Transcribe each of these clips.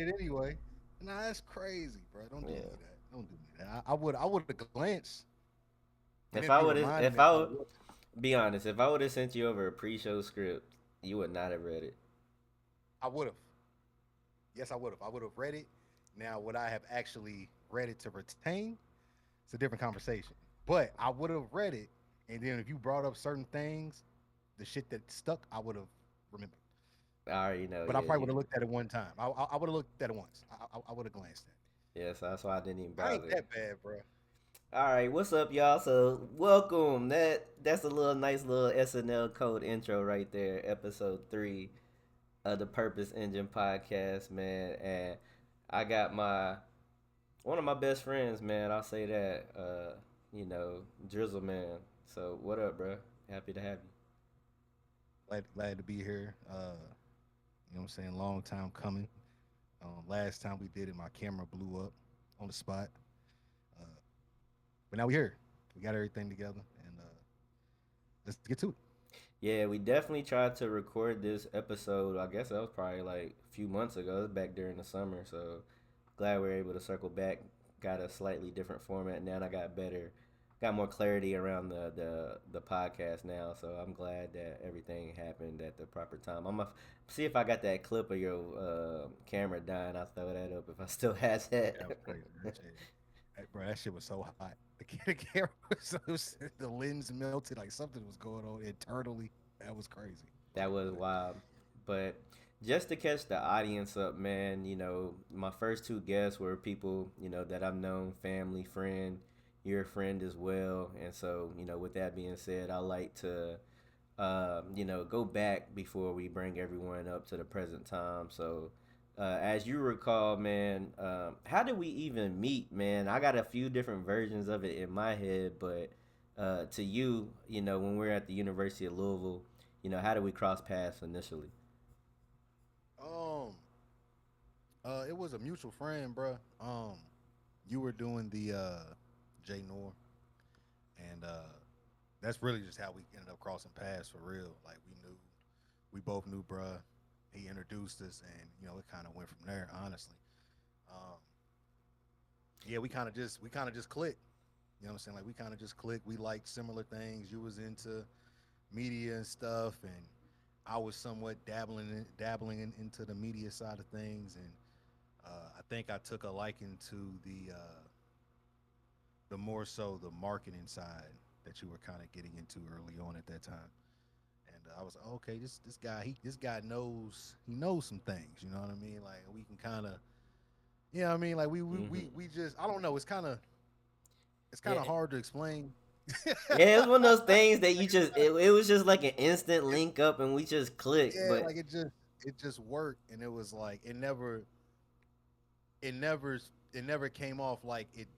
it anyway. Nah, that's crazy, bro. Don't do me Yeah. that. Don't do me that. I would have glanced, and If then I be would, reminding me if of I how would it was. be honest, if I would have sent you over a pre-show script, you would not have read it. I would have. Yes, I would have. I would have read it. Now, would I have actually read it to retain? It's a different conversation. But I would have read it, and then if you brought up certain things, the shit that stuck, I would have remembered. I already know. But I Yeah, probably would you. have looked at it one time. I would have looked at it once. I would have glanced at it. Yeah, so that's why I didn't even I ain't bother. that bad, bro. All right, what's up, y'all? So welcome. That's a little nice little SNL code intro right there. Episode 3 of the Purpose Engine podcast, man. And I got my one of my best friends, man. I'll say that. Drizzle, man. So what up, bro? Happy to have you. Glad to be here. You know what I'm saying? Long time coming. Last time we did it, my camera blew up on the spot. Uh, but now we're here. We got everything together, and let's get to it. Yeah, we definitely tried to record this episode. I guess that was probably like a few months ago. It was back during the summer, so glad we were able to circle back. Got a slightly different format now, and I got more clarity around the podcast now. So I'm glad that everything happened at the proper time. I'm gonna see if I got that clip of your camera dying. I'll throw that up if I still has That was that. crazy. That shit, bro, that shit was so hot. The camera the lens melted, like something was going on internally. That was crazy. That was But wild. But just to catch the audience up, man, my first two guests were people, that I've known, family, friend, you're a friend as well. And so, with that being said, I like to, go back before we bring everyone up to the present time. So, as you recall, man, how did we even meet, man? I got a few different versions of it in my head, but to you, when we are at the University of Louisville, how did we cross paths initially? um, it was a mutual friend, bro. You were doing the J Nor, and that's really just how we ended up crossing paths for real. Like we both knew, bruh. He introduced us, and it kind of went from there. Honestly, um, yeah, we kind of just clicked. You know what I'm saying? Like we kind of just clicked. We liked similar things. You was into media and stuff, and I was somewhat into the media side of things, and I think I took a liking to the more so the marketing side that you were kind of getting into early on at that time. And I was like, okay, this guy knows some things. You know what I mean? Like we can kind of, I mean, like we just I don't know. It's kind of Yeah, hard to explain. yeah, it was one of those things that it was just like an instant link up and we just clicked. Yeah, But like it just worked, and it was like it never came off like it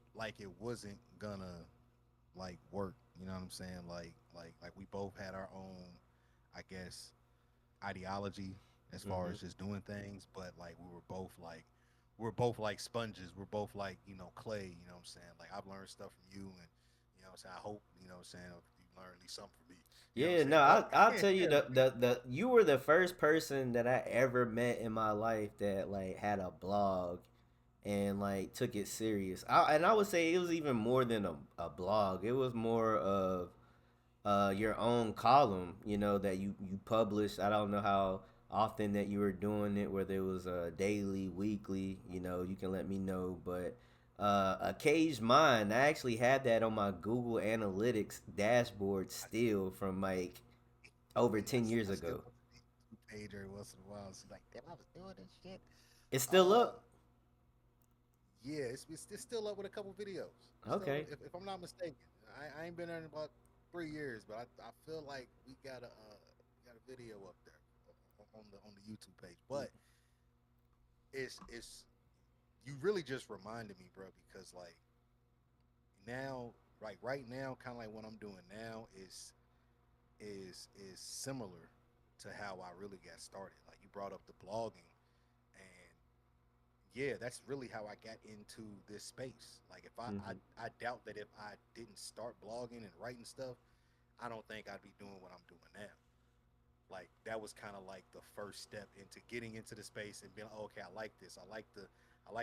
wasn't gonna like work. You know what I'm saying? Like we both had our own, I guess, ideology as far hmm as just doing things, but like we were both like sponges. We're both like clay. You know what I'm saying? Like I've learned stuff from you, and what I'm saying, I hope what I'm saying you learn at least something from me. You know what I'm yeah, saying? no, But I'll tell you the you were the first person that I ever met in my life that like had a blog and like took it serious. And I would say it was even more than a blog. It was more of your own column, that you published. I don't know how often that you were doing it, whether it was daily, weekly. You can let me know. But a caged mind, I actually had that on my Google Analytics dashboard still from like over yeah, 10 years I still ago. go to the YouTube page every once in a while. It's like, damn, I was doing this shit. It's still Uh, up. yeah, it's still up with a couple videos. Still, Okay. if I'm not mistaken, I ain't been there in about 3 years, but I feel like we got a video up there on the YouTube page. But it's you really just reminded me, bro, because like now, right now, kind of like what I'm doing now is similar to how I really got started. Like you brought up the blogging, and yeah, that's really how I got into this space. Like if hmm I doubt that if I didn't start blogging and writing stuff, I don't think I'd be doing what I'm doing now. Like that was kind of like the first step into getting into the space and being like, oh, okay, I like this. I like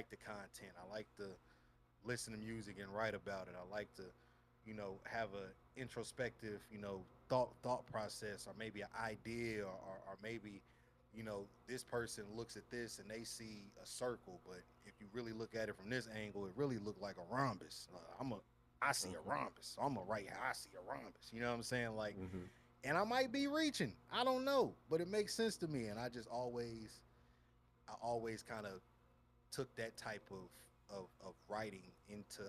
the content. I like to listen to music and write about it. I like to, have a introspective, thought process, or maybe an idea, or maybe, this person looks at this and they see a circle, but if you really look at it from this angle, it really looked like a rhombus. I see a Mm-hmm. rhombus, so I'm gonna write how I see a rhombus. You know what I'm saying? Like, Mm-hmm. and I might be reaching. I don't know, but it makes sense to me, and I always kind of took that type of writing into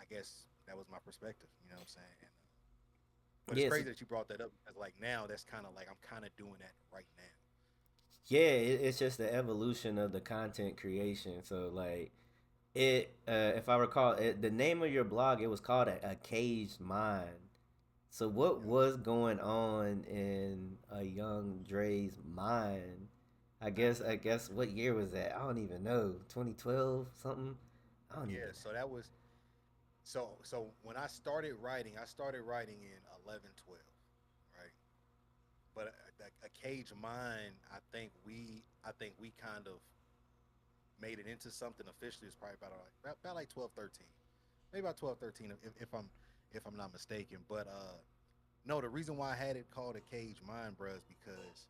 I guess that was my perspective. You know what I'm saying? But it's Yes. crazy that you brought that up because like now that's kind of like I'm kind of doing that right now. Yeah, it's just the evolution of the content creation. So like if I recall, the name of your blog, it was called a caged mind. So what Yeah. was going on in a young Dre's mind? I guess what year was that? I don't even know. 2012 something. I don't Yeah. even. So that was so when I started writing in 11, 12, right? But a cage mind, I think we kind of made it into something officially. It's probably about like 12, 13, maybe about 12, 13, if I'm not mistaken. But no, the reason why I had it called a cage mind, bro, is because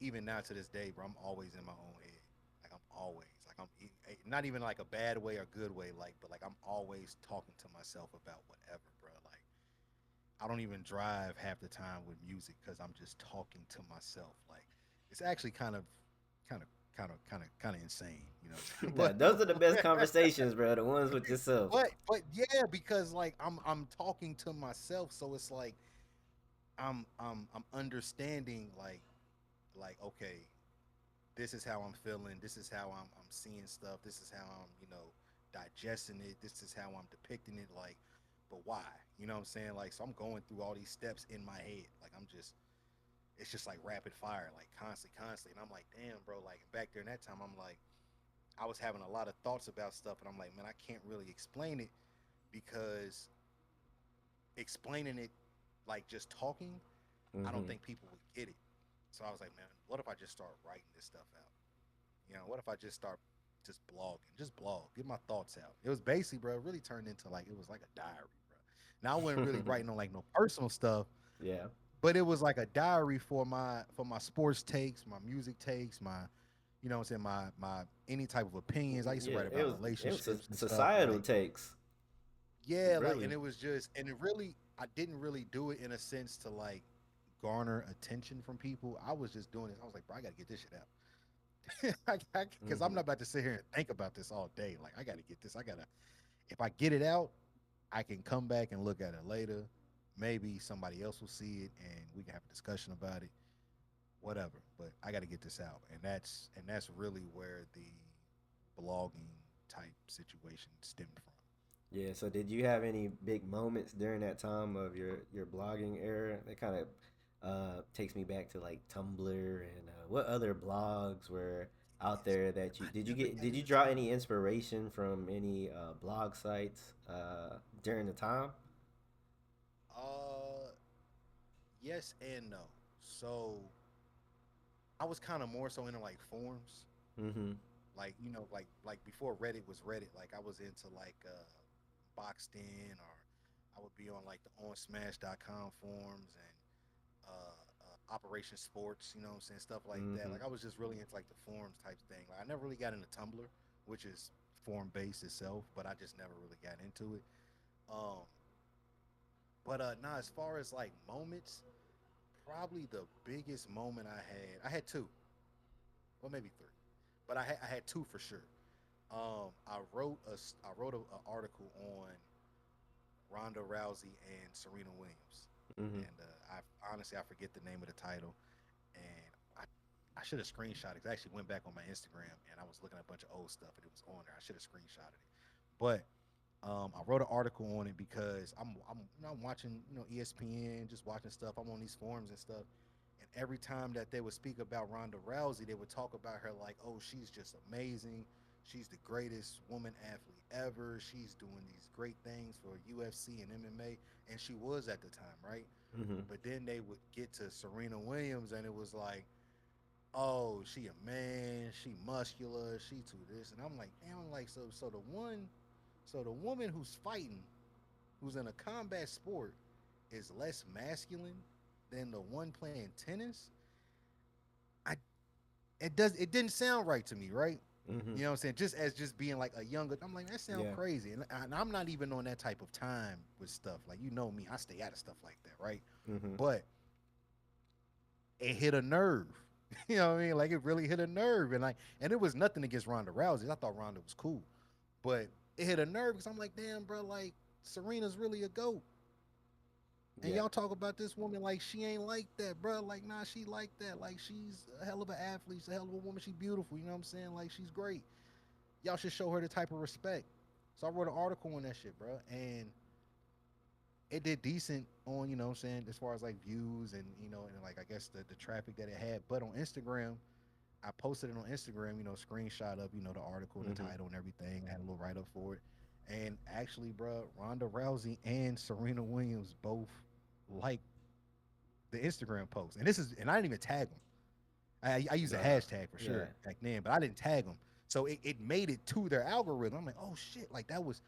even now to this day, bro, I'm always in my own head. Like I'm always like not even like a bad way or good way, like, but like I'm always talking to myself about whatever, bro. Like I don't even drive half the time with music because I'm just talking to myself. Like it's actually kind of, kind of insane, you know what I'm saying? Nah, those are the best conversations, bro. The ones with yourself. But yeah, because like I'm talking to myself, so it's like I'm understanding like okay, this is how I'm feeling, this is how I'm seeing stuff, this is how I'm, digesting it, this is how I'm depicting it, like, but why? You know what I'm saying? Like, so I'm going through all these steps in my head. Like I'm just it's just like rapid fire, like constantly. And I'm like, damn, bro, like back there in that time, I'm like, I was having a lot of thoughts about stuff, and I'm like, man, I can't really explain it because explaining it like just talking, I don't Mm-hmm. think people would get it. So I was like, man, what if I just start writing this stuff out? What if I just start just blogging, just blog, get my thoughts out? It was basically, bro, it really turned into like it was like a diary, bro. Now I wasn't really writing on like no personal stuff, Yeah. but it was like a diary for my sports takes, my music takes, my what I'm saying, my any type of opinions. I used to Yeah. write It about was relationships and stuff. societal Like, takes. yeah, like, and Really. it was just, and it really, I didn't really do it in a sense to like garner attention from people. I was just doing it. I was like, bro, I gotta get this shit out. Because I'm Mm-hmm. not about to sit here and think about this all day. Like, I gotta get this. If I get it out, I can come back and look at it later. Maybe somebody else will see it and we can have a discussion about it, whatever. But I got to get this out, and that's really where the blogging type situation stemmed from. Yeah. So did you have any big moments during that time of your blogging era? That kind of takes me back to like Tumblr and what other blogs were out Yes, there man. that you I did you never get got did you into draw Tumblr. any inspiration from any blog sites during the time? Uh, yes and no. So I was kind of more so into like forums, Mm-hmm. like like before Reddit was Reddit. Like I was into like Boxed In, or I would be on like the OnSmash.com forums and Operation Sports. You know what I'm saying, stuff like that. Mm-hmm. Like I was just really into like the forums type thing. Like I never really got into Tumblr, which is forum based itself, but I just never really got into it. Um, but nah, as far as like moments, probably the biggest moment I had two, well maybe three, but I had two for sure. I wrote a article on Ronda Rousey and Serena Williams, Mm-hmm. and I honestly I forget the name of the title, and I should have screenshot it. I actually went back on my Instagram and I was looking at a bunch of old stuff and it was on there. I should have screenshotted it, but I wrote an article on it because I'm watching ESPN, just watching stuff. I'm on these forums and stuff, and every time that they would speak about Ronda Rousey, they would talk about her like, oh, she's just amazing. She's the greatest woman athlete ever. She's doing these great things for UFC and MMA, and she was at the time, right? Mm-hmm. But then they would get to Serena Williams, and it was like, oh, she a man, she muscular, she too this, and I'm like, damn, I'm like, so the woman who's fighting, who's in a combat sport, is less masculine than the one playing tennis. I it didn't sound right to me, right? Mm-hmm. You know what I'm saying? Just as just being like a younger, I'm like, that sounds Yeah. crazy. And I'm not even on that type of time with stuff. Like, you know me, I stay out of stuff like that, right? Mm-hmm. But it hit a nerve. You know what I mean? Like, it really hit a nerve. And it was nothing against Ronda Rousey. I thought Ronda was cool. But it hit a nerve because I'm like, damn, bro, like Serena's really a goat. And Yeah. y'all talk about this woman like she ain't like that, bro. Like, nah, she like that. Like, she's a hell of an athlete. She's a hell of a woman. She beautiful. You know what I'm saying? Like, she's great. Y'all should show her the type of respect. So I wrote an article on that shit, bro. And it did decent on, you know what I'm saying, as far as like views and, and like, I guess the traffic that it had. But on Instagram, I posted it on Instagram, screenshot of, the article and the Mm-hmm. title and everything. I had a little write up for it. And actually, bro, Ronda Rousey and Serena Williams both like the Instagram post. And I didn't even tag them. I use a hashtag for Yeah. sure back then, but I didn't tag them. So it made it to their algorithm. I'm like, oh shit, like that was,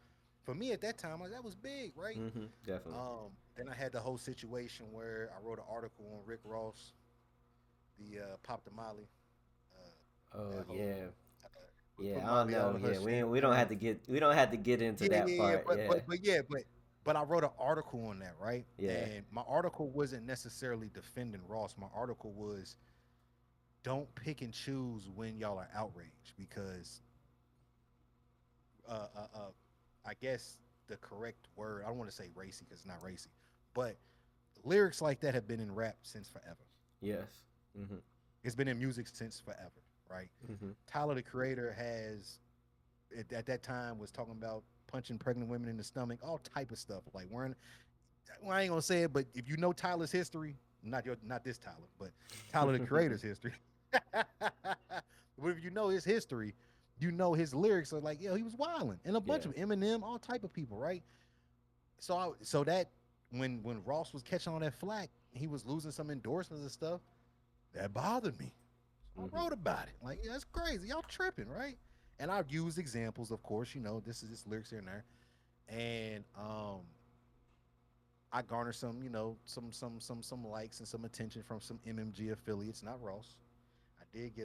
for me at that time, like that was big, right? Mm-hmm. Definitely. Then I had the whole situation where I wrote an article on Rick Ross, the Pop the Molly, Oh that whole yeah. put Yeah. I don't Molly know. all of her Yeah. shit. We don't And have to get into yeah, that yeah, yeah, part. Yeah. but I wrote an article on that, right? Yeah. And my article wasn't necessarily defending Ross. My article was, don't pick and choose when y'all are outraged, because uh, uh, uh, I guess the correct word, I don't want to say racy because it's not racy, but lyrics like that have been in rap since forever. Yes. Mm-hmm. It's been in music since forever, right? Mm-hmm. Tyler the Creator has, at that time, was talking about punching pregnant women in the stomach, all type of stuff. Like, wearing, well, I ain't gonna say it, but if you know Tyler's history, not this Tyler, but Tyler the Creator's history. But if you know his history, you know his lyrics are like, yo, he was wilding, and a bunch Yeah. of Eminem, all type of people, right? So that when Ross was catching all that flack, he was losing some endorsements and stuff. That bothered me. So I Mm-hmm. wrote about it. Like, yeah, that's crazy. Y'all tripping, right? And I've used examples, of course. This is just lyrics here and there, and I garnered some, some likes and some attention from some MMG affiliates, not Ross. I did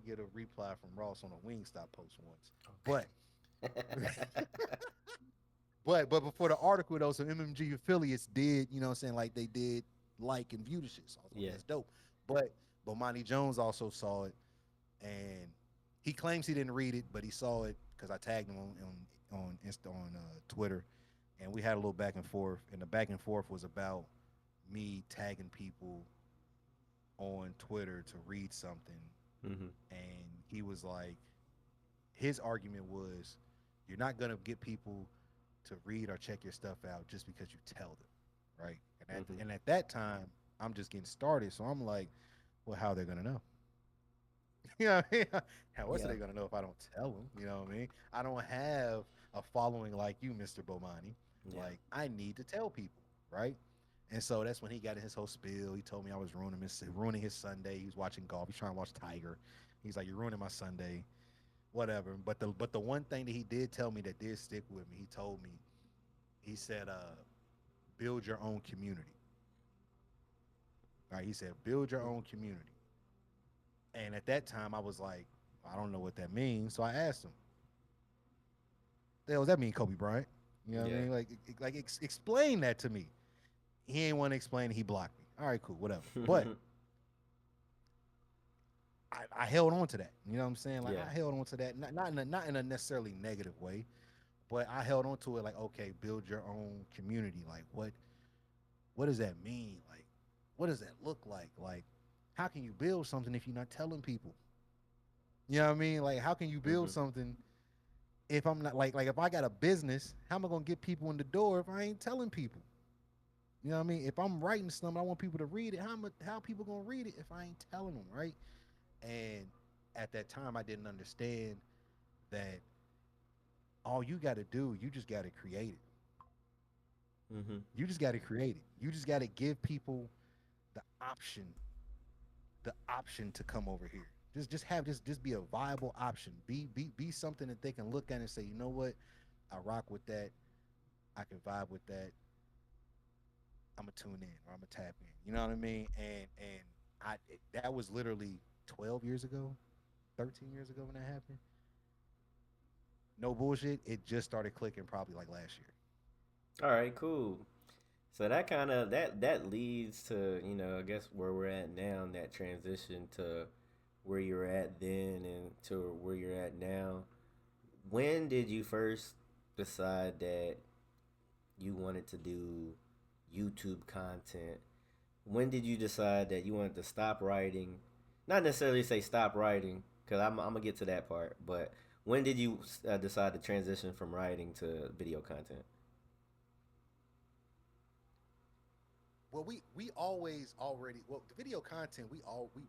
get a reply from Ross on a Wingstop post once, but but before the article though, some MMG affiliates did, you know what I'm saying, like they did like and view the shit. So I was like, Yeah. that's dope. But Monty Jones also saw it, and he claims he didn't read it, but he saw it because I tagged him on Twitter, and we had a little back and forth. And the back and forth was about me tagging people on Twitter to read something, Mm-hmm. and he was like, his argument was, you're not gonna get people to read or check your stuff out just because you tell them, right? Mm-hmm. And at that time, I'm just getting started, so I'm like, well, how are they gonna know? You know what I mean? How else are Yeah. they gonna know if I don't tell them? You know what I mean? I don't have a following like you, Mr. Bomani. Yeah. Like, I need to tell people, right? And so that's when he got in his whole spiel. He told me I was ruining his Sunday. He was watching golf. He's trying to watch Tiger. He's like, you're ruining my Sunday, whatever. But the one thing that he did tell me that did stick with me, he told me, he said, build your own community. Right? He said, build your own community. And at that time, I was like, I don't know what that means. So I asked him, the hell does that mean, Kobe Bryant? You know what I Yeah. mean? Explain that to me. He ain't want to explain it. He blocked me. All right, cool, whatever. But I held on to that. You know what I'm saying? Like, Yeah. I held on to that, not in a necessarily negative way, but I held on to it like, okay, build your own community. Like, what does that mean? Like, what does that look like? Like, how can you build something if you're not telling people? You know what I mean? Like, how can you build Mm-hmm. something if I'm not, like if I got a business, how am I gonna get people in the door if I ain't telling people? You know what I mean? If I'm writing something, I want people to read it. How people gonna read it if I ain't telling them, right? And at that time, I didn't understand that all you got to do, you just got to create it. Mm-hmm. You just got to create it. You just got to give people the option, the option to come over here. Just be a viable option. Be something that they can look at and say, you know what, I rock with that. I can vibe with that. I'm gonna tune in or I'm gonna tap in. You know what I mean? And that was literally 12 years ago, 13 years ago when that happened. No bullshit. It just started clicking probably like last year. All right, cool. So that kind of that leads to, you know, I guess where we're at now, and that transition to where you're at then and to where you're at now. When did you first decide that you wanted to do YouTube content? When did you decide that you wanted to stop writing? Not necessarily say stop writing, because I'm gonna get to that part. But when did you decide to transition from writing to video content? Well, we always already well the video content we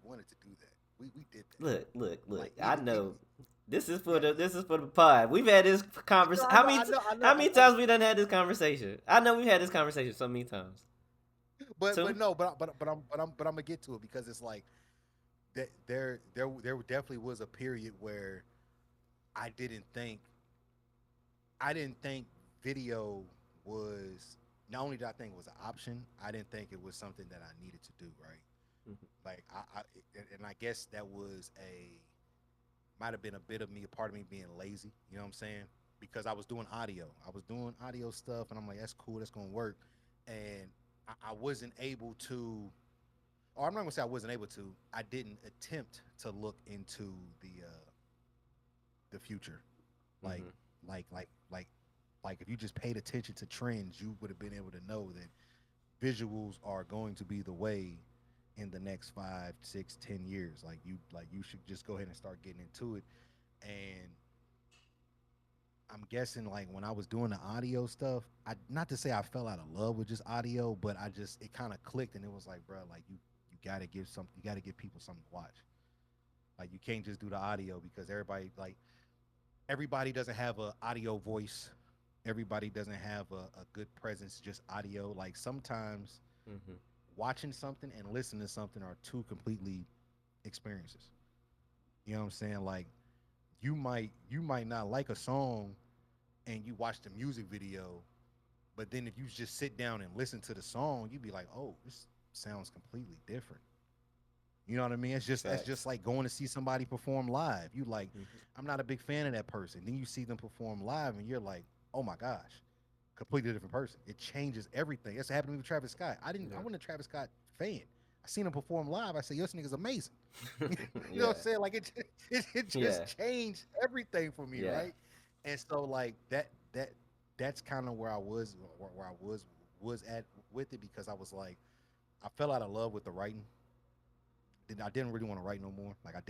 wanted to do that. We did that. Look. Like I know yeah. this is for the pod. We've had this No, conversation. I know, I know, I know, How I many know. times we done had this conversation? I know we've had this conversation so many times. But Two. no, but I'm gonna get to it because it's like that there definitely was a period where I didn't think I didn't think video was not only did I think it was an option, I didn't think it was something that I needed to do, right? Mhm. Like and I guess that was a might have been a bit of me, a part of me being lazy, you know what I'm saying? Because I was doing audio. I was doing audio stuff and I'm like, that's cool, that's gonna work. And I wasn't able to or I'm not gonna say I wasn't able to, I didn't attempt to look into the future. Like Mhm. like like like like if you just paid attention to trends, you would have been able to know that visuals are going to be the way in the next 5, 6, 10 years. Like you should just go ahead and start getting into it. And I'm guessing like when I was doing the audio stuff, I not to say I fell out of love with just audio, but I just it kind of clicked and it was like, bro, like you gotta give something, you gotta give people something to watch. Like you can't just do the audio because everybody doesn't have a audio voice. Everybody doesn't have a good presence, just audio. Like sometimes Mhm. watching something and listening to something are two completely experiences. You know what I'm saying? Like you might not like a song and you watch the music video, but then if you just sit down and listen to the song, you'd be like, oh, this sounds completely different. You know what I mean? It's just Facts. like going to see somebody perform live. You like, Mhm. I'm not a big fan of that person. Then you see them perform live, and you're like, oh my gosh, completely different person. It changes everything. That's what happened to me with Travis Scott. I Yeah. wasn't a Travis Scott fan. I seen him perform live. I said, yo, this nigga's amazing. you know what Yeah. I'm saying? Like it Yeah. just changed everything for me, Yeah. right? And so like that's kind of where I was at with it because I was like I fell out of love with the writing. I didn't really want to write no more. Like I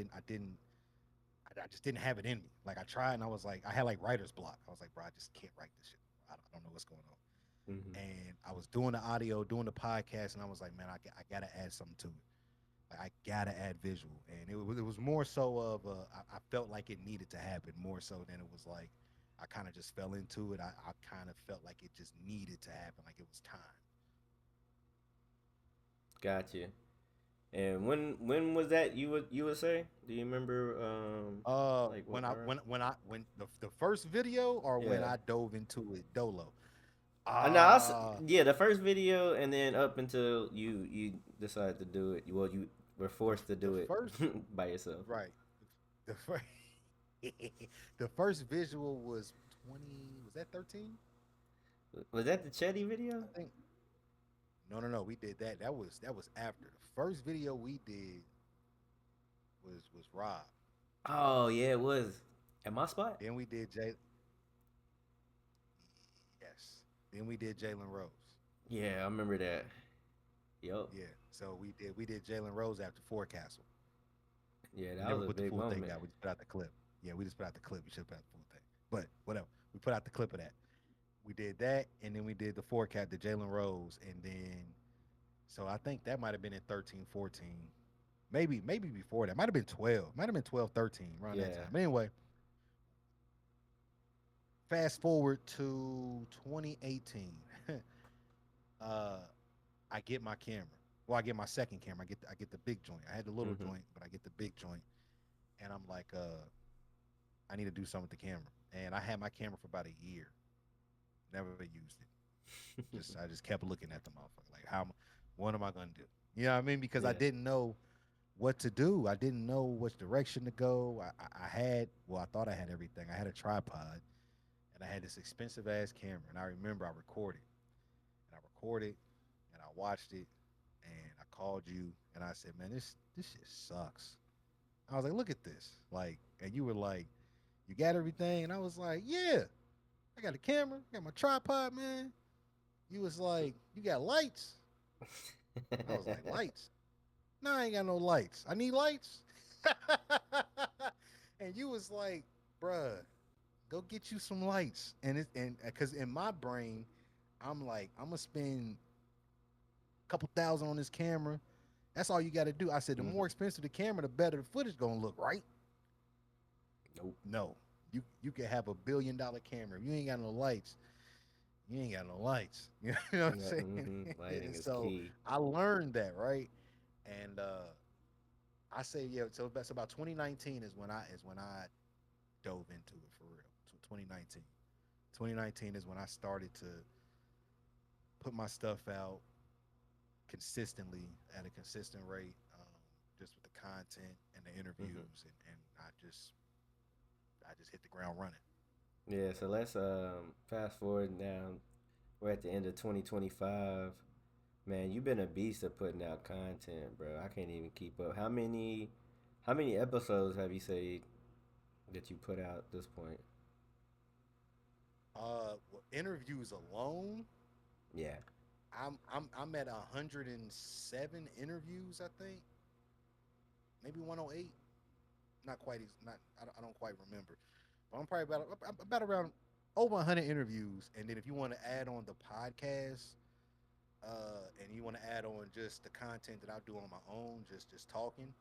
just didn't have it in me. Like I tried and I was like I had like writer's block. I was like, bro, I just can't write this shit. I don't know what's going on. Mhm. And I was doing the audio, doing the podcast, and I was like, man, I gotta add something to it. Like I gotta add visual, and it was more so of I felt like it needed to happen more so than it was like I kind of just fell into it. I kind of felt like it just needed to happen, like it was time. Gotcha. And when was that you would say? Do you remember like what around? When the first video or when Yeah. I dove into it dolo. No, Uh yeah, the first video, and then up until you decided to do it. Well, you were the forced to the do it first by yourself. right the first the first visual was 20 was that 13? Was that the Chetty video? I think no, we did that. That was after. The first video we did was Rob. Oh yeah, it was. At my spot. Then we did Jay. Yes. Then we did Jalen Rose. Yeah, I remember that. Yup. Yeah. So we did Jalen Rose after Forecastle. Yeah, We that never was a put the big full thing moment. out. We just put out the clip. Yeah, we just put out the clip. We should put out the full thing. But whatever. We put out the clip of that. We did that, and then we did the forecast, the Jalen Rose, and then so I think that might have been in 13, 14. Maybe before that. Might have been 12. Might have been 12, 13 around that Yeah. time. But anyway, fast forward to 2018. uh, I get my camera. Well, I get my second camera. I get the big joint. I had the little Mm-hmm. joint, but I get the big joint, and I'm like, I need to do something with the camera. And I had my camera for about a year, never used it. I just kept looking at the motherfucker. Like, what am I gonna do? You know what I mean? Because I Yeah. didn't know what to do. I didn't know which direction to go. I had, well, I thought I had everything. I had a tripod, and I had this expensive ass camera. And I remember I recorded, and I watched it, and I called you, and I said, man, this shit sucks. I was like, look at this, like, and you were like, you got everything, and I was like, yeah, I got a camera, I got my tripod, man. You was like, you got lights. I was like, lights? No, I ain't got no lights. I need lights. And you was like, bruh, go get you some lights. And because in my brain, I'm like, I'm gonna spend a couple thousand on this camera. That's all you got to do. I said, the Mm-hmm. more expensive the camera, the better the footage gonna look, right? Nope. No, you can have $1 billion camera. If you ain't got no lights, you ain't got no lights. You know what I'm Yeah. saying? Mm-hmm. Lighting And is so key. I learned that, right? And I say, yeah. So that's about 2019 is when I dove into it for real. So 2019. 2019 is when I started to put my stuff out consistently at a consistent rate, just with the content and the Mm-hmm. interviews, and I just hit the ground running. Yeah. So let's fast forward now. We're at the end of 2025. Man, you've been a beast of putting out content, bro. I can't even keep up. How many episodes have you said that you put out at this point? Well, interviews alone, Yeah. I'm at 107 interviews, I think, maybe 108. Not quite. Not. I don't quite remember, but I'm probably about around over 100 interviews. And then if you want to add on the podcast, and you want to add on just the content that I do on my own, just talking,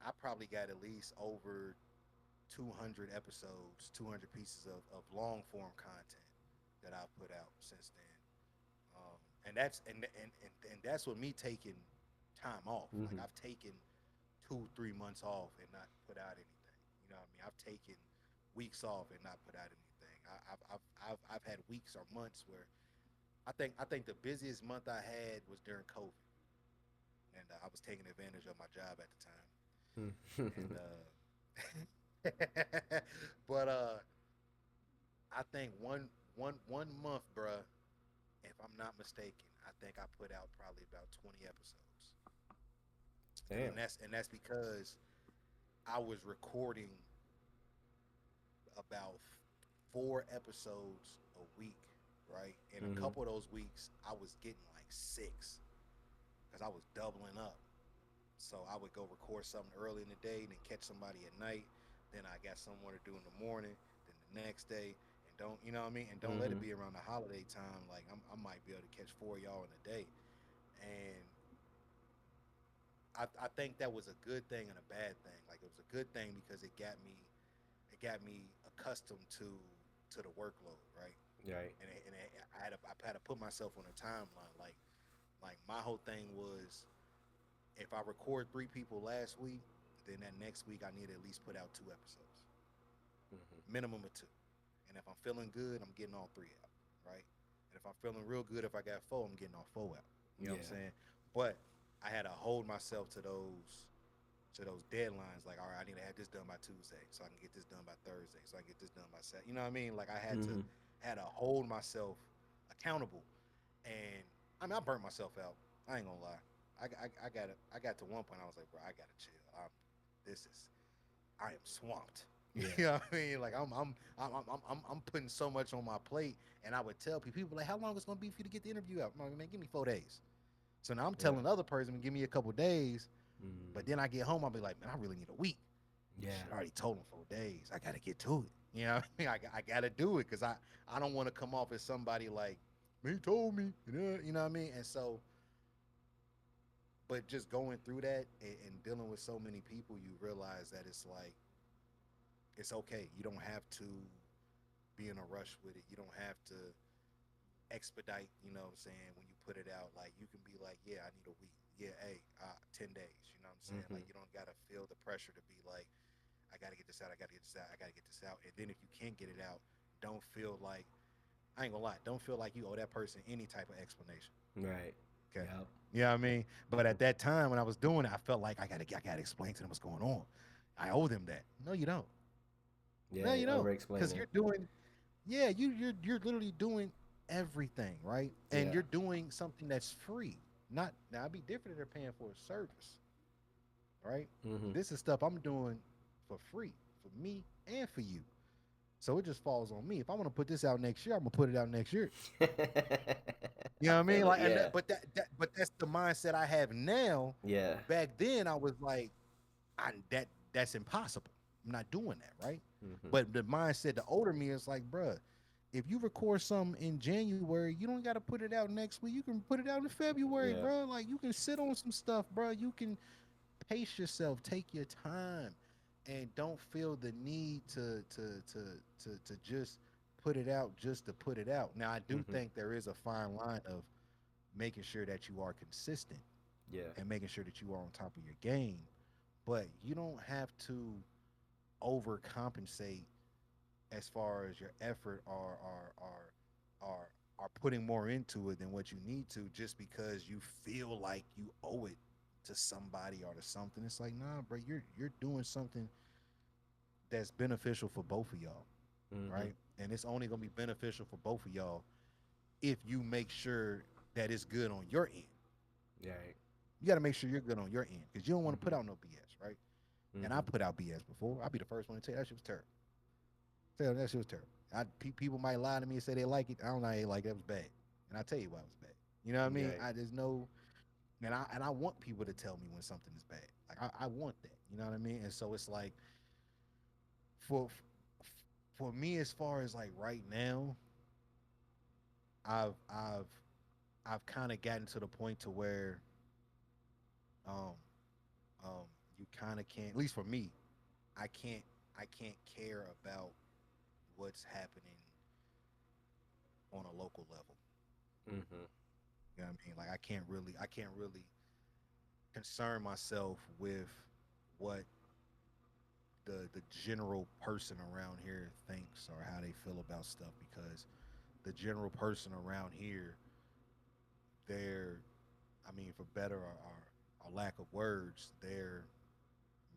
I probably got at least over 200 episodes, 200 pieces of long form content that I've put out since then. And that's with me taking time off. Like, Mm-hmm. I've taken 2 3 months off and not put out anything. You know what I mean? I've taken weeks off and not put out anything. I've had weeks or months where I think the busiest month I had was during COVID, and I was taking advantage of my job at the time. And but I think one month, bruh, if I'm not mistaken, I think I put out probably about 20 episodes, and Damn. and that's because I was recording about 4 episodes a week, right? And a Mm-hmm. couple of those weeks, I was getting like six because I was doubling up. So I would go record something early in the day, then catch somebody at night. Then I got someone to do in the morning. Then the next day, and don't you know what I mean? And don't let it Mm-hmm. be around the holiday time. Like, I might be able to catch four of y'all in a day, and I think that was a good thing and a bad thing. Like, it was a good thing because it got me accustomed to the workload, right? Right. I had to put myself on a timeline. Like my whole thing was, if I record 3 people last week, then that next week I need to at least put out 2 episodes, Mm-hmm. minimum of two. And if I'm feeling good, I'm getting all three out, right? And if I'm feeling real good, if I got four, I'm getting all four out. You know what I'm Yeah. saying? But I had to hold myself to those deadlines. Like, all right, I need to have this done by Tuesday, so I can get this done by Thursday, so I can get this done by Saturday. You know what I mean? Like, I Mm-hmm. had to hold myself accountable, and I mean, I burnt myself out. I ain't gonna lie. I got to one point. I was like, bro, I gotta chill. This is I am swamped. Yeah. You know what I mean? Like, I'm putting so much on my plate, and I would tell people like, how long it's gonna be for you to get the interview out? I'm like, man, give me 4 days. So now I'm Yeah. telling the other person, give me a couple days, Mm-hmm. but then I get home, I'll be like, man, I really need a week. Yeah. Shit, I already told him 4 days. I got to get to it. You know what I mean? I got to do it because I don't want to come off as somebody like, he told me. You know what I mean? And so, but just going through that and dealing with so many people, you realize that it's like, it's okay. You don't have to be in a rush with it. You don't have to expedite, you know what I'm saying, when you put it out. Like you can be like, yeah, I need a week. Yeah, hey, 10 days, you know what I'm saying? Mm-hmm. Like you don't gotta feel the pressure to be like, I gotta get this out, I gotta get this out, I gotta get this out. And then if you can't get it out, don't feel like, I ain't gonna lie, don't feel like you owe that person any type of explanation. Right. Okay. Yep. You know what I mean? But at that time when I was doing it, I felt like I gotta explain to them what's going on. I owe them that. No, you don't. No, Yeah. you Over don't. Because explaining. you're doing, yeah, you're literally doing everything, right? And Yeah. you're doing something that's free. Not now it'd be different if they're paying for a service, right? Mm-hmm. This is stuff I'm doing for free, for me and for you. So it just falls on me. If I want to put this out next year, I'm gonna put it out next year. You I know what I mean? feel it. Like, and Yeah. but that's the mindset I have now. Yeah. Back then, I was like, that's impossible. I'm not doing that, right? Mm-hmm. But the mindset, the older me is like, bruh, if you record something in January, you don't got to put it out next week. You can put it out in February, Yeah. bro. Like you can sit on some stuff, bro. You can pace yourself, take your time, and don't feel the need to just put it out just to put it out. Now, I do Mm-hmm. think there is a fine line of making sure that you are consistent Yeah. and making sure that you are on top of your game, but you don't have to overcompensate as far as your effort are putting more into it than what you need to just because you feel like you owe it to somebody or to something. It's like, nah, bro, you're doing something that's beneficial for both of y'all, Mm-hmm. right? And it's only gonna be beneficial for both of y'all if you make sure that it's good on your end. Right. You got to make sure you're good on your end because you don't want to put Mm-hmm. out no BS, right? And I Mm-hmm. put out BS before. I'll be the first one to tell you that shit was terrible. Tell you that shit was terrible. People might lie to me and say they like it. I don't know. They like it. It was bad, and I tell you why it was bad. You know what I mean? Right. There's no, and I want people to tell me when something is bad. Like I want that. You know what I mean? And so it's like for for me, as far as like right now, I've I've I've kind of gotten to the point to where um um you kind of can't. At least for me, I can't I can't care about what's happening on a local level. Mm-hmm. You know what I mean? Like I can't really concern myself with what the general person around here thinks or how they feel about stuff because the general person around here, they're, I mean, for better or lack of words, they're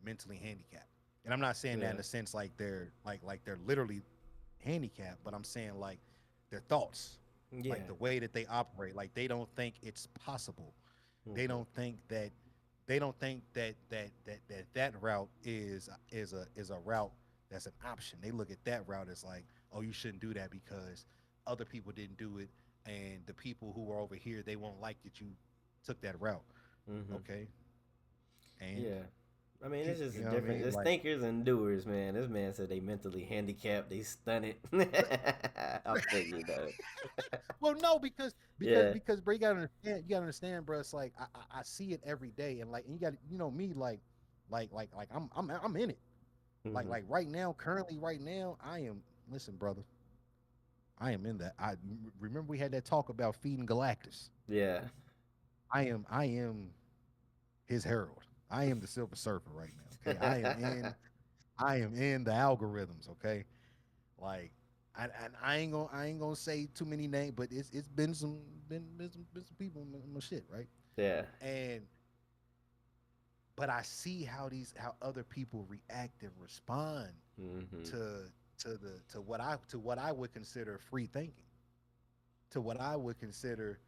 mentally handicapped. And I'm not saying that in Yeah. the sense like they're literally handicapped, but I'm saying like their thoughts, like Yeah. the way that they operate, like they don't think it's possible. They Mm-hmm. don't think that they don't think that route is a route that's an option. They look at that route as like, oh, you shouldn't do that because other people didn't do it, and the people who are over here they won't like that you took that route. Mm-hmm. Okay, and Yeah. I mean, it's just you a know what I difference. mean? It's Like, thinkers and doers, man. This man said they mentally handicapped. They stunted. I feel you, though. well, no, because because Yeah. because bro, you gotta understand, bro. It's like I see it every day, and like, and you got to, you know me, like I'm in it. Like Mm-hmm. like right now, currently, right now, I am. Listen, brother, I am in that. I remember we had that talk about feeding Galactus. Yeah. I am his herald. I am the Silver Surfer right now. Okay, I am in the algorithms. Okay, like I ain't gonna say too many names, but it's been some people in my shit, right? Yeah. And but I see how other people react and respond Mm-hmm. to to what I would consider free thinking, to what I would consider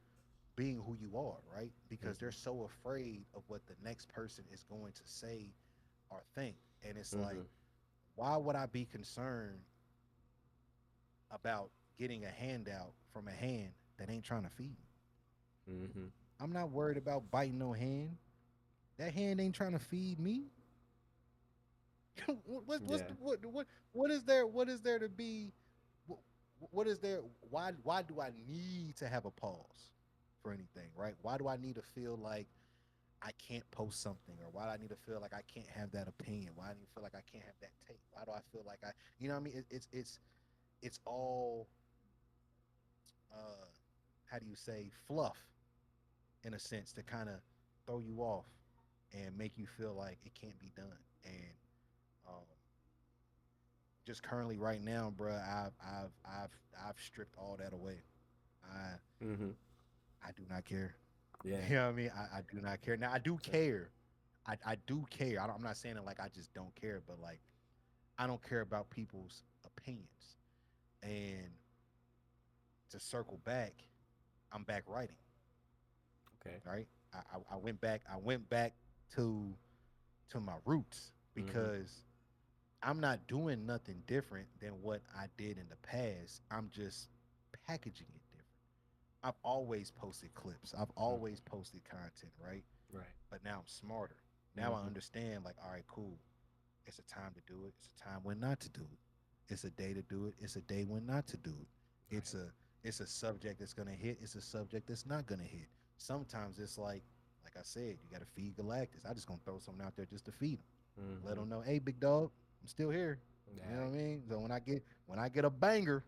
being who you are, right? Because they're Mm-hmm. so afraid of what the next person is going to say or think. And it's Mm-hmm. like, why would I be concerned about getting a handout from a hand that ain't trying to feed me? Mm-hmm. I'm not worried about biting no hand. That hand ain't trying to feed me. What's Yeah. what is there to be? What is there? Why do I need to have a pause for anything? Right? Why do I need to feel like I can't post something, or why do I need to feel like I can't have that opinion? Why do I need to feel like I can't have that take? Why do I feel like you know what I mean? It's all uh how do you say, fluff in a sense to kind of throw you off and make you feel like it can't be done. And um, just currently right now, bro, I've stripped all that away. I Mm-hmm. I do not care. Yeah. You know what I mean? I do not care. Now I do care. I do care. I'm not saying it like I just don't care, but like I don't care about people's opinions. And to circle back, I'm back writing. Okay. Right? I went back. I went back to my roots Mm-hmm. because I'm not doing nothing different than what I did in the past. I'm just packaging it different. I've always posted clips. I've always Mm-hmm. posted content, right? Right. But now I'm smarter. Now I Mm-hmm. understand, like, all right, cool. It's a time to do it. It's a time when not to do it. It's a day to do it. It's a day when not to do it. Right. It's a subject that's gonna hit. It's a subject that's not gonna hit. Sometimes it's like I said, you gotta feed Galactus. I just gonna throw something out there just to feed him. Let Mm-hmm. them know, hey, big dog, I'm still here. You know what I Right. mean? So when I get a banger,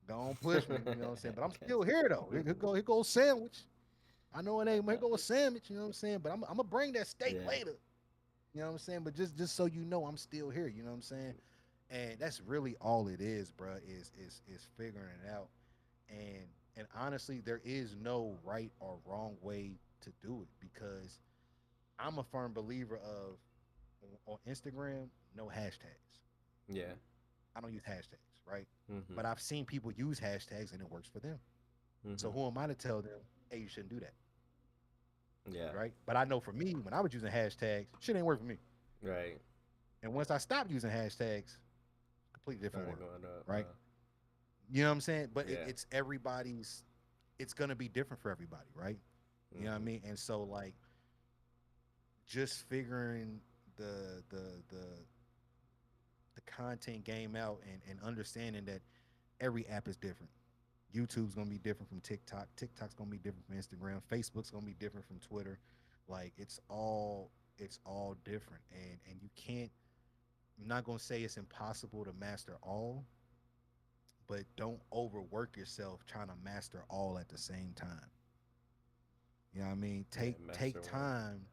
don't push me. You know what I'm saying? But I'm still Gotcha. here though. Here go a sandwich. I know it ain't here go a sandwich. You know what I'm saying? But I'm gonna bring that steak Yeah. later. You know what I'm saying? But just so you know, I'm still here. You know what I'm saying? And that's really all it is, bro. Is figuring it out. And honestly, there is no right or wrong way to do it because I'm a firm believer of on Instagram, no hashtags. Yeah. I don't use hashtags, right? Mm-hmm. But I've seen people use hashtags and it works for them. Mm-hmm. So who am I to tell them, hey, you shouldn't do that, Yeah. right? But I know for me, when I was using hashtags, shit ain't work for me. Right. And once I stopped using hashtags, completely different Started world, going up. right? You know what I'm saying? But Yeah. it's everybody's. It's gonna be different for everybody, right? You know what I Mm-hmm. mean? And so like just figuring the the the the content game out and understanding that every app is different. YouTube's gonna be different from TikTok. TikTok's gonna be different from Instagram. Facebook's gonna be different from Twitter. Like it's all different. And you can't. I'm not gonna say it's impossible to master all, but don't overwork yourself trying to master all at the same time. You know what I mean? Yeah. Take Master one. time.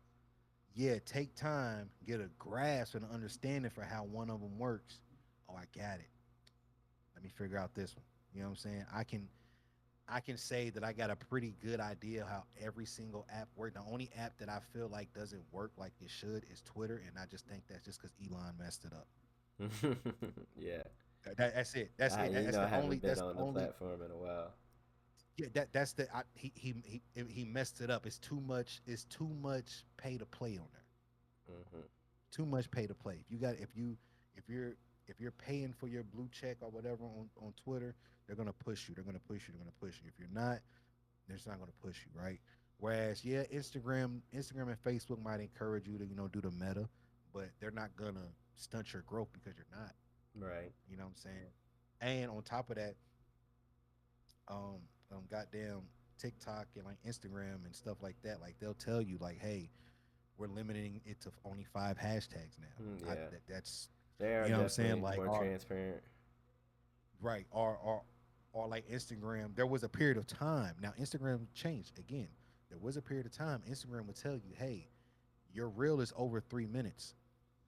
Yeah, take time, get a grasp and an understanding for how one of them works. Oh, I got it. Let me figure out this one. You know what I'm saying? I can say that I got a pretty good idea how every single app works. The only app that I feel like doesn't work like it should is Twitter, and I just think that's just because Elon messed it up. Yeah. That's it. That's I it. you That's know I the haven't only. been That's the on the only. platform in a while. Yeah, that's the. He messed it up. It's too much. It's too much pay to play on there. Mm-hmm. Too much pay to play. If you got if you're if you're paying for your blue check or whatever on Twitter, they're gonna push you. They're gonna push you. They're gonna push you. If you're not, they're just not gonna push you, right? Whereas, yeah, Instagram and Facebook might encourage you to do the meta, but they're not gonna stunt your growth because you're not. Right. You know what I'm saying? And on top of that, goddamn TikTok and like Instagram and stuff like that, like they'll tell you like, hey, we're limiting it to only 5 hashtags now. Yeah. That's They are you know what I'm saying? definitely Like, more or transparent. right, or like Instagram. There was a period of time. Now Instagram changed again. There was a period of time Instagram would tell you, hey, your reel is over 3 minutes.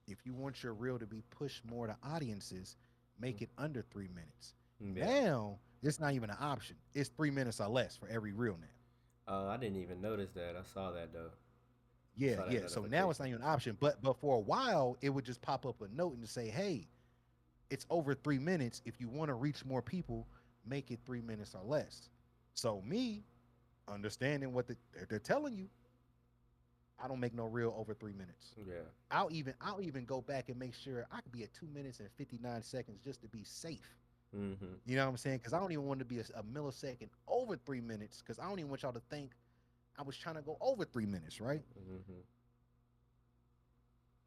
If you want your reel to be pushed more to audiences, make it under 3 minutes. Yeah. Now it's not even an option. It's 3 minutes or less for every reel now. Oh, I didn't even notice that. I saw that though. I Yeah, saw that yeah. So now it's notification. not even an option. But for a while, it would just pop up a note and just say, "Hey, it's over 3 minutes. If you want to reach more people, make it 3 minutes or less." So me understanding what they're telling you, I don't make no reel over 3 minutes. Yeah. I'll even go back and make sure I could be at 2 minutes and 59 seconds just to be safe. Mm-hmm. You know what I'm saying? Because I don't even want to be a millisecond over 3 minutes. Because I don't even want y'all to think I was trying to go over 3 minutes, right? Mm-hmm.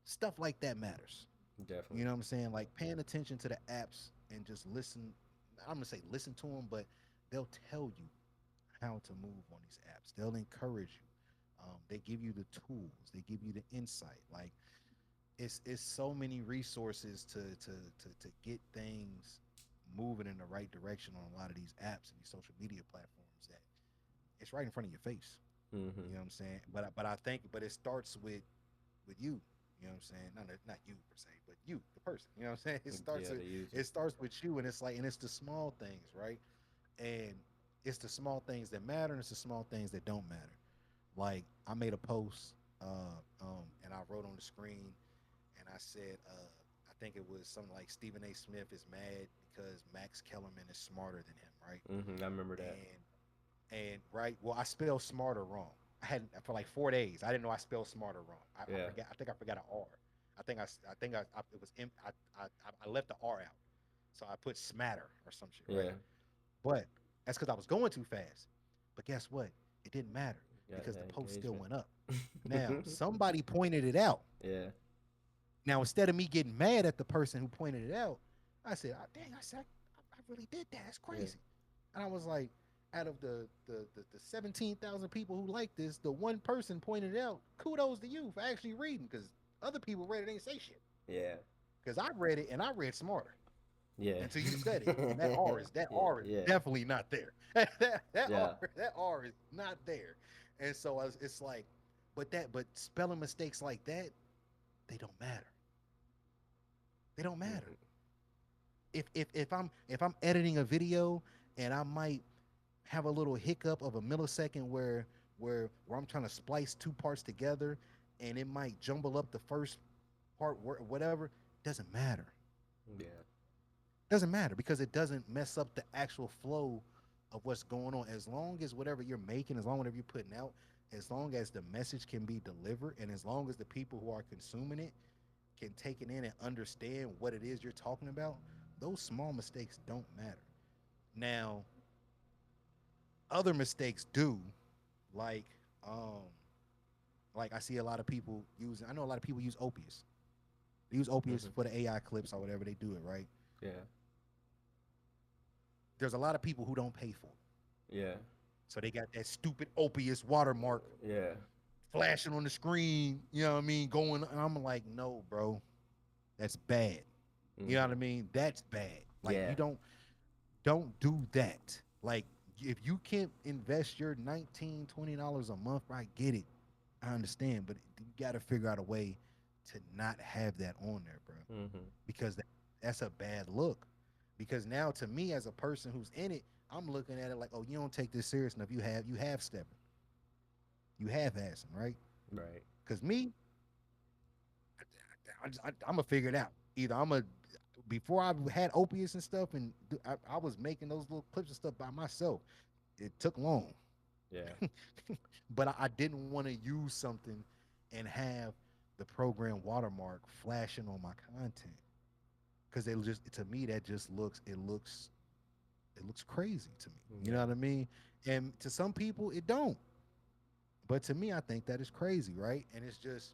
Stuff like that matters. You Definitely. know what I'm saying? Like paying attention to the apps and just listen. I'm gonna say listen to them, but they'll tell you how to move on these apps. They'll encourage you. They give you the tools. They give you the insight. Like it's so many resources to get things moving in the right direction on a lot of these apps and these social media platforms that it's right in front of your face. You Mm-hmm. know what I'm saying? But I think but it starts with you. You know what I'm saying? Not you per se, but you, the person. You know what I'm saying? Yeah, the user. It starts with you, and it's like and it's the small things, right? And it's the small things that matter, and it's the small things that don't matter. Like I made a post, and I wrote on the screen, and I said, I think it was something like Stephen A. Smith is mad because Max Kellerman is smarter than him, right? Mm-hmm. I remember that. And right, well, I spelled smarter wrong. I had for like 4 days. I didn't know I spelled smarter wrong. I Yeah. forgot. I think I forgot an R. I think I it was I left the R out, so I put smatter or some shit, Yeah. right? But that's because I was going too fast. But guess what? It didn't matter Got because the that post still engagement. went up. Now somebody pointed it out. Yeah. Now instead of me getting mad at the person who pointed it out, I said, oh, "Dang!" I said, I really did that. That's Yeah. crazy." And I was like, out of the 17,000 people who like this, the one person pointed it out. Kudos to you for actually reading, because other people read it ain't say shit. Yeah. Because I read it and I read smarter Yeah. until you said it, and that Yeah. R is Yeah. definitely not there. Yeah. That R is not there. And so it's like, but spelling mistakes like that, they don't matter. They don't matter. Mm-hmm. If I'm editing a video and I might have a little hiccup of a millisecond where I'm trying to splice two parts together and it might jumble up the first part, whatever, doesn't matter. Yeah. Doesn't matter because it doesn't mess up the actual flow of what's going on. As long as whatever you're making, as long as whatever you're putting out, as long as the message can be delivered, and as long as the people who are consuming it can take it in and understand what it is you're talking about, those small mistakes don't matter. Now, other mistakes do, like um, like I see a lot of people using. I know a lot of people use opiates. They use opiates Mm-hmm. for the AI clips or whatever they do it, right? Yeah. There's a lot of people who don't pay for it. Yeah. So they got that stupid opiates watermark Yeah. flashing on the screen, you know what I mean? Going, and I'm like, no, bro, that's bad. You know what Mm-hmm. I mean? That's bad. Like Yeah. you don't do that. Like if you can't invest your 19 $20 a month, I get it. I understand, but you got to figure out a way to not have that on there, bro, Mm-hmm. because that's a bad look. Because now, to me, as a person who's in it, I'm looking at it like, oh, you don't take this serious enough. You have stepping, you have assing, right? Right. Because me, I'm gonna figure it out. Either I'm gonna before I had opiates and stuff, and I was making those little clips and stuff by myself. It took long, Yeah. but I didn't want to use something and have the program watermark flashing on my content because it just to me that just it looks crazy to me. You know Yeah. what I mean? And to some people it don't, but to me I think that is crazy, right? And it's just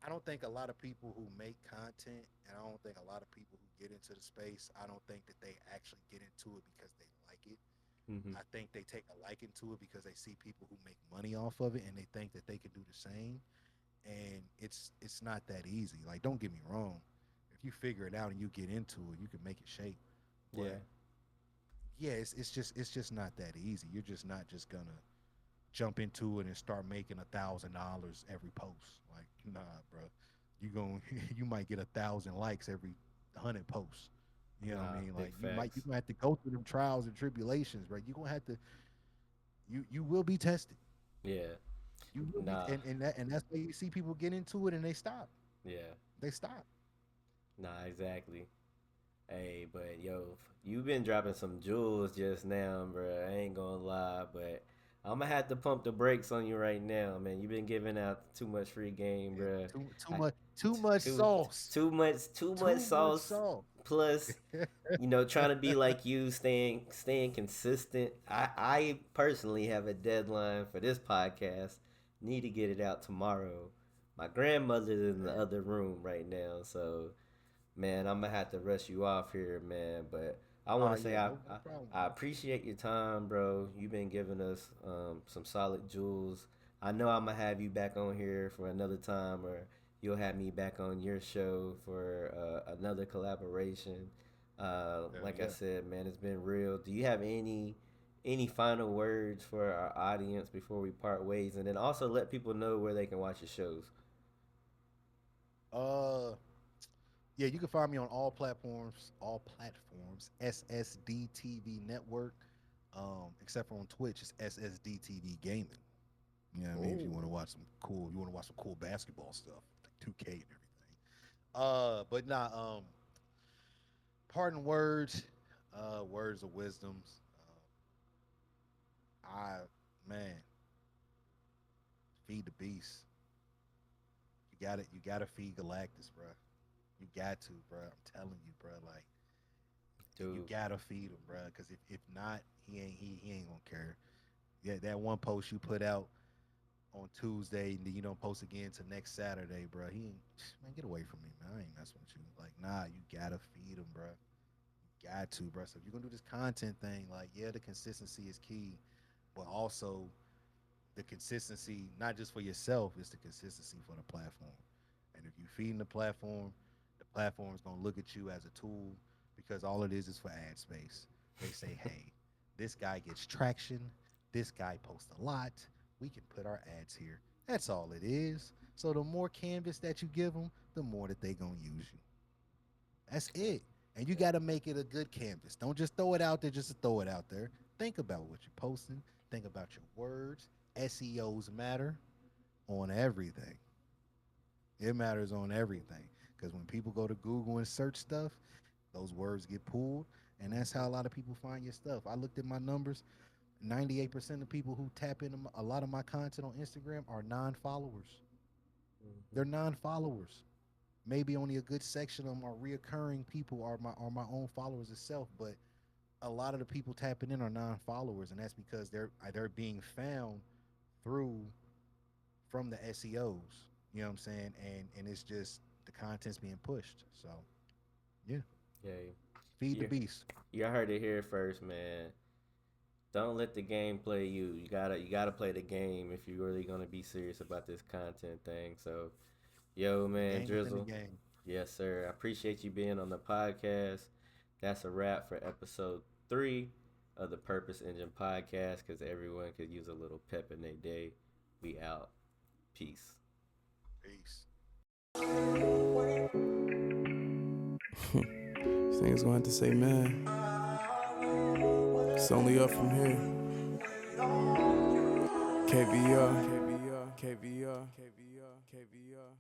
I don't think a lot of people who make content, and I don't think a lot of people who get into the space, I don't think that they actually get into it because they like it. Mm-hmm. I think they take a liking to it because they see people who make money off of it and they think that they could do the same. And it's not that easy. Like, don't get me wrong. If you figure it out and you get into it, you can make it shake. But Yeah. yeah, it's just not that easy. You're just not just gonna jump into it and start making $1,000 every post. Like, nah, bro. You going you might get 1,000 likes every 100 posts. You know what I Nah. mean? Big Like you facts. gonna have to go through them trials and tribulations, right? You gonna have to you will be tested. Yeah. You will be, Nah. and that's why you see people get into it and they stop. Yeah. They stop. Nah. Exactly. Hey, but yo, you been dropping some jewels just now, bro. I ain't gonna lie, but I'm gonna have to pump the brakes on you right now, man. You been giving out too much free game, Yeah, bro. too I, much too much too sauce. too much Too much sauce. sauce. Plus, trying to be like you, staying consistent. I personally have a deadline for this podcast. Need to get it out tomorrow. My grandmother's in the Hey, other room right now, so man, I'm gonna have to rush you off here, man. But I want to say yeah, no problem, I bro. appreciate your time, bro. You've been giving us some solid jewels. I know I'm gonna have you back on here for another time, or you'll have me back on your show for another Hell collaboration. Like I yeah. said, man, it's been real. Do you have any final words for our audience before we part ways, and then also let people know where they can watch your shows. Uh, yeah, you can find me on all platforms. All platforms. SSDTV Network. Except for on Twitch, it's SSDTV Gaming. You know what I mean? If you want to Oh, watch some cool, you want to watch some cool basketball stuff, like 2K and everything. But nah. Pardon words. Words of wisdoms. I man, feed the beast. You got it. You got to feed Galactus, bro. You got to, bro. I'm telling you, bro. Like you dude. gotta feed him, bro. Because if not, he ain't gonna care. Yeah, that one post you put out on Tuesday, and then you don't post again till next Saturday, bro. He ain't, man, get away from me, man. I ain't messing with you. Like, nah, you gotta feed him, bro. You got to, bro. So if you're gonna do this content thing, like, yeah, the consistency is key, but also the consistency, not just for yourself, it's the consistency for the platform. And if you feeding the platform is gonna look at you as a tool because all it is for ad space. They say, hey, this guy gets traction, this guy posts a lot, we can put our ads here. That's all it is. So the more canvas that you give them, the more that they gonna use you. That's it. And you got to make it a good canvas. Don't just throw it out there just to throw it out there. Think about what you're posting. Think about your words. SEOs matter on everything. It matters on everything. Because when people go to Google and search stuff, those words get pulled. And that's how a lot of people find your stuff. I looked at my numbers. 98% of people who tap into a lot of my content on Instagram are non followers. Mm-hmm. They're non followers. Maybe only a good section of them are reoccurring people, are my own followers itself. But a lot of the people tapping in are non-followers, and that's because they're being found through from the SEOs. You know what I'm saying? And it's just the content's being pushed. So yeah, Yeah, feed the you beast. you heard it here first, man. Don't let the game play you. You gotta play the game if you're really gonna be serious about this content thing. So, yo, The man, game within the Drizzle. game. Yes, sir. I appreciate you being on the podcast. That's a wrap for episode 3 of the Purpose Engine podcast. Because everyone could use a little pep in their day. We out. Peace. Peace. This nigga's gonna have to say, man, it's only up from here. KVR, KVR, KVR, KVR, KVR.